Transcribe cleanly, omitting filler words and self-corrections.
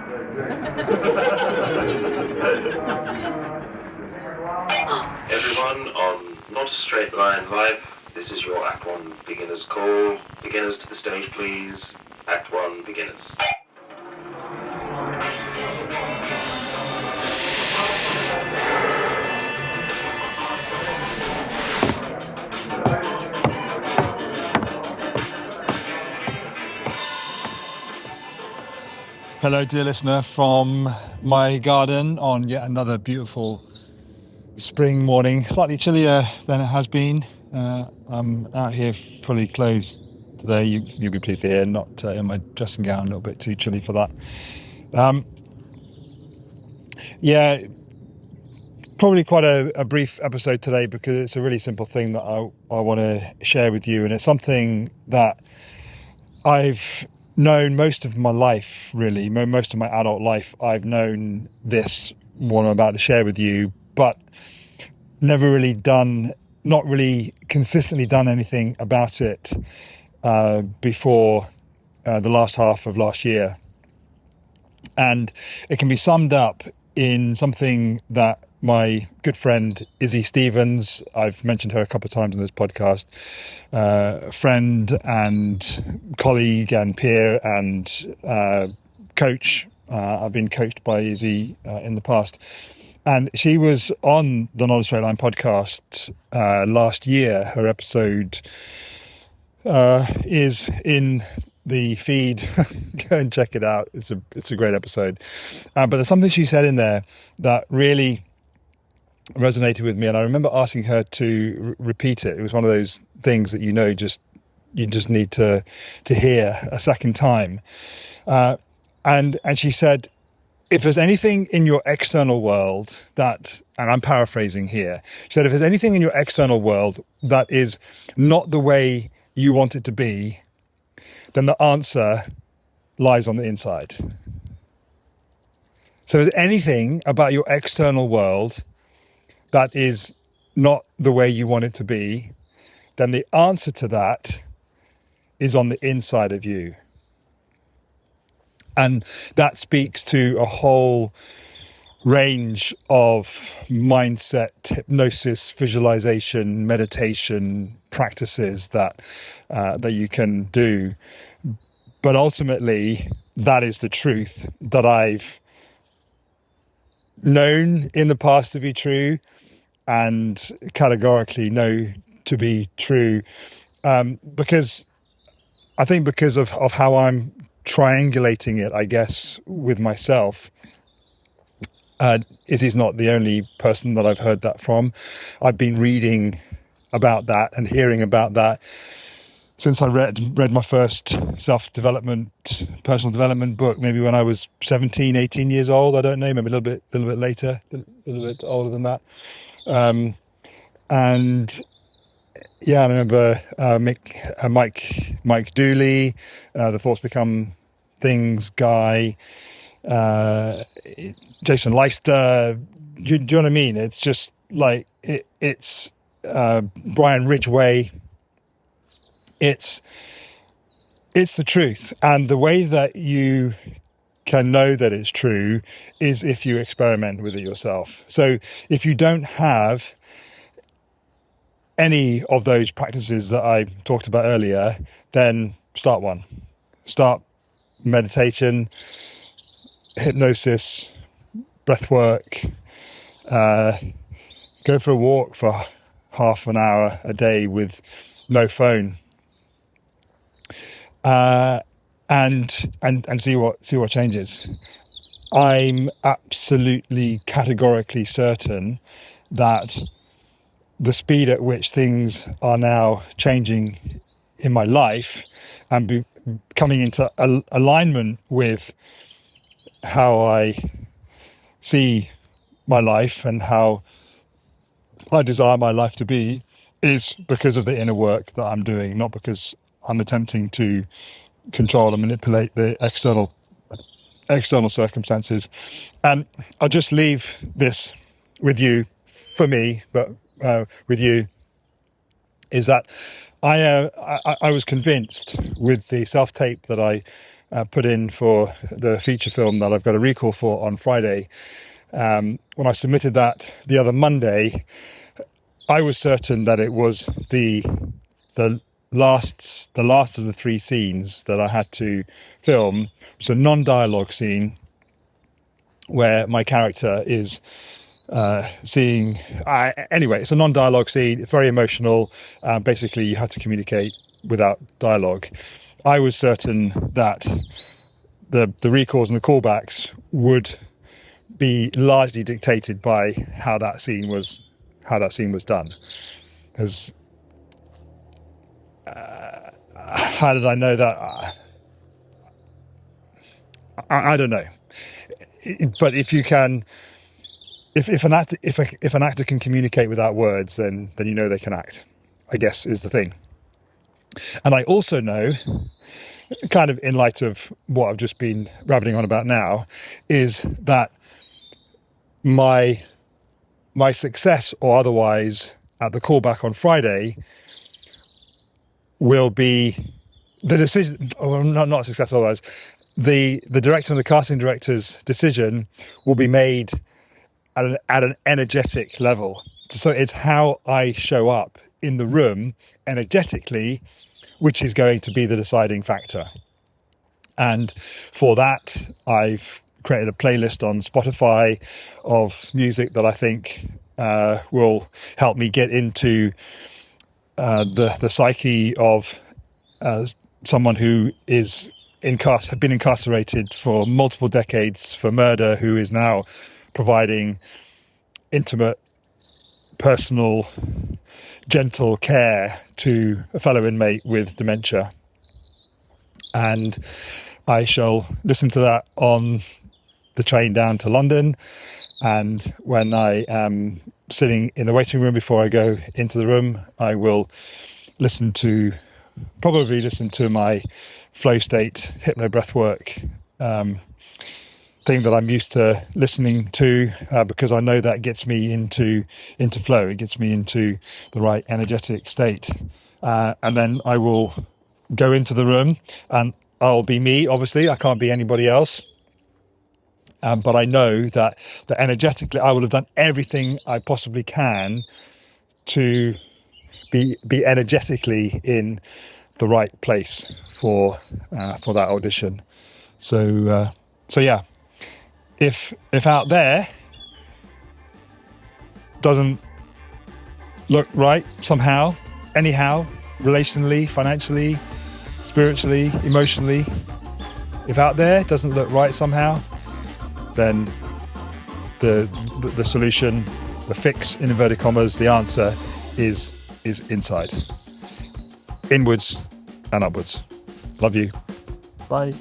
Everyone on Not a Straight Line Live, this is your Act 1 beginner's call. Beginners to the stage, please. Act 1 beginners. Hello, dear listener, from my garden on yet another beautiful spring morning. Slightly chillier than it has been. I'm out here fully clothed today. You'll be pleased to hear, not in my dressing gown, a little bit too chilly for that. Probably quite a brief episode today because it's a really simple thing that I want to share with you, and it's something that I've known most of my life, really. Most of my adult life, I've known this, what I'm about to share with you, but not really consistently done anything about it before the last half of last year. And it can be summed up in something that my good friend Izzy Stevens, I've mentioned her a couple of times in this podcast, friend and colleague and peer and coach. I've been coached by Izzy in the past. And she was on the Not a Straight Line podcast last year. Her episode is in the feed. Go and check it out. It's a great episode. But there's something she said in there that really resonated with me, and I remember asking her to repeat it. It was one of those things that you just need to hear a second time. And she said, if there's anything in your external world that, and I'm paraphrasing here, she said, if there's anything in your external world that is not the way you want it to be, then the answer lies on the inside. So if there's anything about your external world that is not the way you want it to be, then the answer to that is on the inside of you. And that speaks to a whole range of mindset, hypnosis, visualization, meditation practices that you can do. But ultimately, that is the truth that I've known in the past to be true and categorically know to be true, because of how I'm triangulating it, I guess, with myself. Izzy's not the only person that I've heard that from. I've been reading about that and hearing about that since I read my first self-development, personal development book, maybe when I was 17, 18 years old. I don't know, maybe a little bit later, a little bit older than that. And yeah, I remember Mike Dooley, the Thoughts Become Things guy, Jason Leister. Do you know what I mean? It's just like it's Brian Ridgway. It's the truth, and the way that you can know that it's true is if you experiment with it yourself. So if you don't have any of those practices that I talked about earlier, then start one. Start meditation, hypnosis, breath work, go for a walk for half an hour a day with no phone, and see what changes. I'm absolutely categorically certain that the speed at which things are now changing in my life and coming into alignment with how I see my life and how I desire my life to be is because of the inner work that I'm doing, not because I'm attempting to control and manipulate the external circumstances. And I'll just leave this with you, for me, but with you, is that I was convinced with the self-tape that I put in for the feature film that I've got a recall for on Friday. When I submitted that the other Monday, I was certain that it was the last of the 3 scenes that I had to film. It's a non-dialogue scene where my character is anyway, it's a non-dialogue scene. It's very emotional. Basically, you have to communicate without dialogue. I was certain that the recalls and the callbacks would be largely dictated by how that scene was done. Because how did I know that? I don't know. But if you can, if an actor can communicate without words, then you know they can act, I guess, is the thing. And I also know, kind of in light of what I've just been rabbiting on about now, is that my success or otherwise at the callback on Friday will be the decision, or not success otherwise, the director and the casting director's decision will be made at an energetic level. So it's how I show up in the room energetically, which is going to be the deciding factor. And for that, I've created a playlist on Spotify of music that I think will help me get into the psyche of someone who has been incarcerated for multiple decades for murder, who is now providing intimate, personal, gentle care to a fellow inmate with dementia. And I shall listen to that on the train down to London, and when I am sitting in the waiting room before I go into the room, I will probably listen to my flow state hypno breathwork thing that I'm used to listening to, because I know that gets me into flow. It gets me into the right energetic state, and then I will go into the room and I'll be me. Obviously, I can't be anybody else. But I know that energetically I will have done everything I possibly can to be energetically in the right place for that audition. So yeah, if out there doesn't look right somehow, anyhow, relationally, financially, spiritually, emotionally, if out there doesn't look right somehow, then the solution, the fix in inverted commas, the answer is inside, inwards and upwards. Love you. Bye.